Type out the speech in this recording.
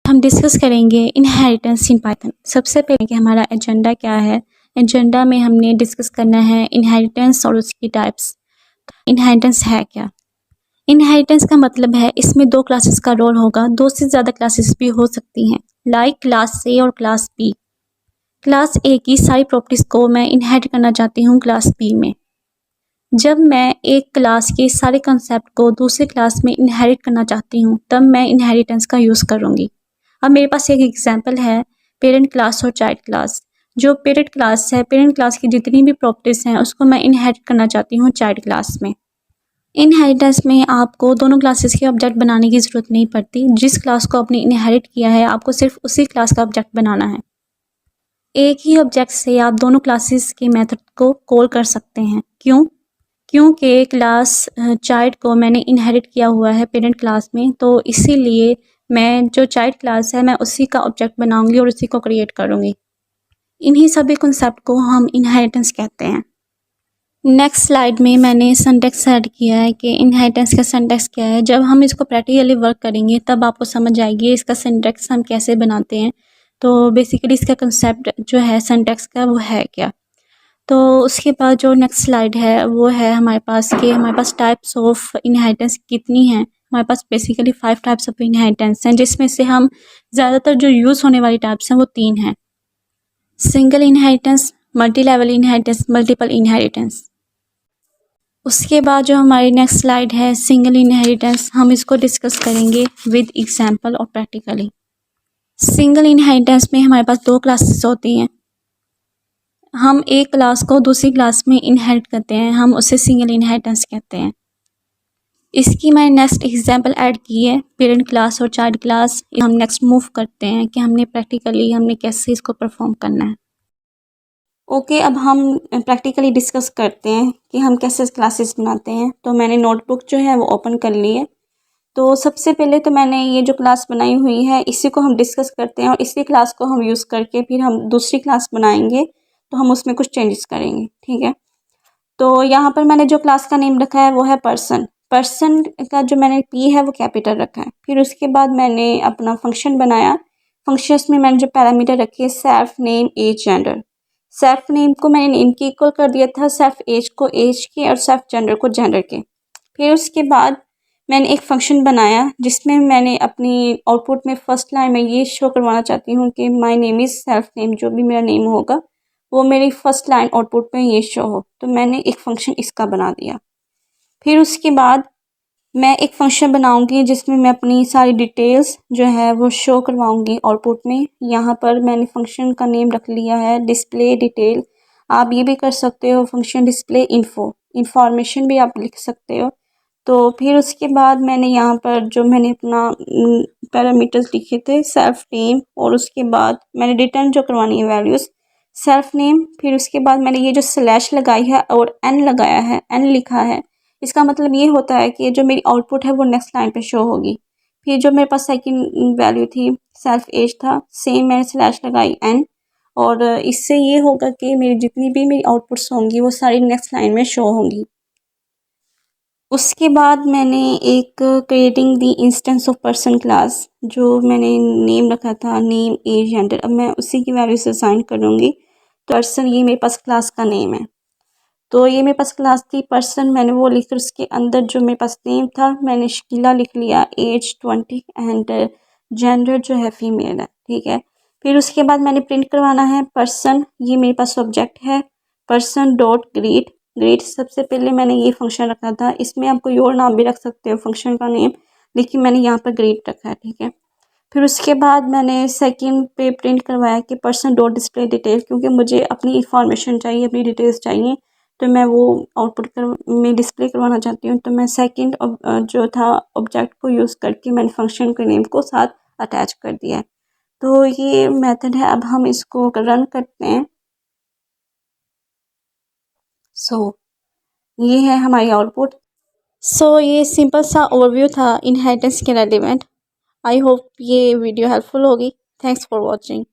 हम डिस्कस करेंगे inheritance in Python. सबसे पहले कि हमारा एजेंडा क्या है। एजेंडा में हमने डिस्कस करना है इनहेरिटेंस और उसकी टाइप्स। इनहेरिटेंस है क्या? इनहेरिटेंस का मतलब है इसमें दो क्लासेस का रोल होगा, दो से ज़्यादा क्लासेस भी हो सकती हैं, लाइक क्लास ए और क्लास बी। क्लास ए की सारी प्रॉपर्टीज़ को मैं इनहेरिट करना चाहती हूँ क्लास बी में। जब मैं एक क्लास के सारे कंसेप्ट को दूसरे क्लास में इनहेरिट करना चाहती हूँ तब मैं इनहेरिटेंस का यूज़ करूँगी। अब मेरे पास एक एग्जांपल है पेरेंट क्लास और चाइल्ड क्लास। जो पेरेंट क्लास है, पेरेंट क्लास की जितनी भी प्रॉपर्टीज़ हैं उसको मैं इनहेरिट करना चाहती हूँ चाइल्ड क्लास में। इनहेरिटेंस में आपको दोनों क्लासेस के ऑब्जेक्ट बनाने की ज़रूरत नहीं पड़ती। जिस क्लास को आपने इनहेरिट किया है आपको सिर्फ उसी क्लास का ऑब्जेक्ट बनाना है। एक ही ऑब्जेक्ट से आप दोनों क्लासेस के मेथड को कॉल कर सकते हैं। क्यों? क्योंकि क्लास चाइल्ड को मैंने इनहेरिट किया हुआ है पेरेंट क्लास में, तो इसीलिए मैं जो चाइल्ड क्लास है मैं उसी का ऑब्जेक्ट बनाऊंगी और उसी को क्रिएट करूंगी। इन्हीं सभी कॉन्सेप्ट को हम इनहेरिटेंस कहते हैं। नेक्स्ट स्लाइड में मैंने सिंटैक्स ऐड किया है कि इनहेरिटेंस का सिंटैक्स क्या है। जब हम इसको प्रैक्टिकली वर्क करेंगे तब आपको समझ आएगी इसका सिंटैक्स हम कैसे बनाते हैं। तो बेसिकली इसका कंसेप्ट जो है सिंटैक्स का वो है क्या। तो उसके बाद जो नेक्स्ट स्लाइड है वो है हमारे पास टाइप्स ऑफ इनहेरिटेंस कितनी हैं। हमारे पास बेसिकली 5 टाइप्स ऑफ इनहेरिटेंस हैं, जिसमें से हम ज़्यादातर जो यूज़ होने वाली टाइप्स हैं वो 3 हैं। Single inheritance, multi level inheritance, multiple inheritance. उसके बाद जो हमारी नेक्स्ट स्लाइड है सिंगल इनहेरिटेंस, हम इसको डिस्कस करेंगे विद एग्जाम्पल और प्रैक्टिकली। सिंगल इनहेरिटेंस में हमारे पास 2 क्लासेस होती हैं। हम एक क्लास को दूसरी क्लास में इनहेरिट करते हैं, हम उसे सिंगल इनहेरिटेंस कहते हैं। इसकी मैंने नेक्स्ट एग्जांपल ऐड की है पेरेंट क्लास और चाइल्ड क्लास। हम नेक्स्ट मूव करते हैं कि हमने कैसे इसको परफॉर्म करना है। ओके, अब हम प्रैक्टिकली डिस्कस करते हैं कि हम कैसे क्लासेस बनाते हैं। तो मैंने नोटबुक जो है वो ओपन कर ली है। तो सबसे पहले तो मैंने ये जो क्लास बनाई हुई है इसी को हम डिस्कस करते हैं और इसी क्लास को हम यूज़ करके फिर हम दूसरी क्लास बनाएंगे, तो हम उसमें कुछ चेंजेस करेंगे। ठीक है, तो यहाँ पर मैंने जो क्लास का नेम रखा है वो है पर्सन। पर्सन का जो मैंने पी है वो कैपिटल रखा है। फिर उसके बाद मैंने अपना फंक्शन बनाया। फंक्शंस में मैंने जो पैरामीटर रखे self name age gender. Self name को मैंने नेम के इक्वल कर दिया था, सेल्फ एज को एज के और सेल्फ जेंडर को जेंडर के। फिर उसके बाद मैंने एक फंक्शन बनाया जिसमें मैंने अपनी आउटपुट में फर्स्ट लाइन में ये शो करवाना चाहती हूँ कि my name is self name. जो भी मेरा नेम होगा वो मेरी फर्स्ट लाइन आउटपुट में ये शो हो, तो मैंने एक फंक्शन इसका बना दिया। फिर उसके बाद मैं एक फंक्शन बनाऊंगी जिसमें मैं अपनी सारी डिटेल्स जो है वो शो करवाऊंगी आउटपुट में। यहाँ पर मैंने फंक्शन का नेम रख लिया है डिस्प्ले डिटेल। आप ये भी कर सकते हो फंक्शन डिस्प्ले इन्फो, इंफॉर्मेशन भी आप लिख सकते हो। तो फिर उसके बाद मैंने यहाँ पर जो मैंने अपना पैरामीटर्स लिखे थे सेल्फ नेम, और उसके बाद मैंने रिटर्न जो करवानी है वैल्यूज़ सेल्फ नेम। फिर उसके बाद मैंने ये जो स्लैश लगाई है और एन लगाया है, एन लिखा है, इसका मतलब ये होता है कि जो मेरी आउटपुट है वो नेक्स्ट लाइन पे शो होगी। फिर जो मेरे पास सेकंड वैल्यू थी सेल्फ एज था, सेम मैंने स्लैश लगाई एन, और इससे ये होगा कि मेरी जितनी भी मेरी आउटपुट्स होंगी वो सारी नेक्स्ट लाइन में शो होंगी। उसके बाद मैंने एक creating the instance of person class, जो मैंने नेम रखा था नेम एज जेंडर, अब मैं उसी की वैल्यू से असाइन करूँगी। तो पर्सन ये मेरे पास क्लास का नेम है, तो ये मेरे पास क्लास थी पर्सन, मैंने वो लिख कर उसके अंदर जो मेरे पास नेम था मैंने शकीला लिख लिया, एज 20 एंड जेंडर जो है फीमेल है। ठीक है, फिर उसके बाद मैंने प्रिंट करवाना है पर्सन, ये मेरे पास ऑब्जेक्ट है पर्सन डॉट ग्रीट। ग्रीट सबसे पहले मैंने ये फंक्शन रखा था, इसमें आप कोई और नाम भी रख सकते हो फंक्शन का नेम, लेकिन मैंने यहाँ पर ग्रीट रखा है। ठीक है, फिर उसके बाद मैंने सेकंड पे प्रिंट करवाया कि पर्सन डॉट डिस्प्ले डिटेल, क्योंकि मुझे अपनी इंफॉर्मेशन चाहिए, अपनी डिटेल्स चाहिए, तो मैं वो आउटपुट में डिस्प्ले करवाना चाहती हूँ। तो मैं सेकंड जो था ऑब्जेक्ट को यूज़ करके मैंने फंक्शन के नेम को साथ अटैच कर दिया है। तो ये मेथड है, अब हम इसको रन करते हैं। ये है हमारी आउटपुट। ये सिंपल सा ओवरव्यू था इनहेरिटेंस के रेलिवेंट। आई होप ये वीडियो हेल्पफुल होगी। Thanks for watching.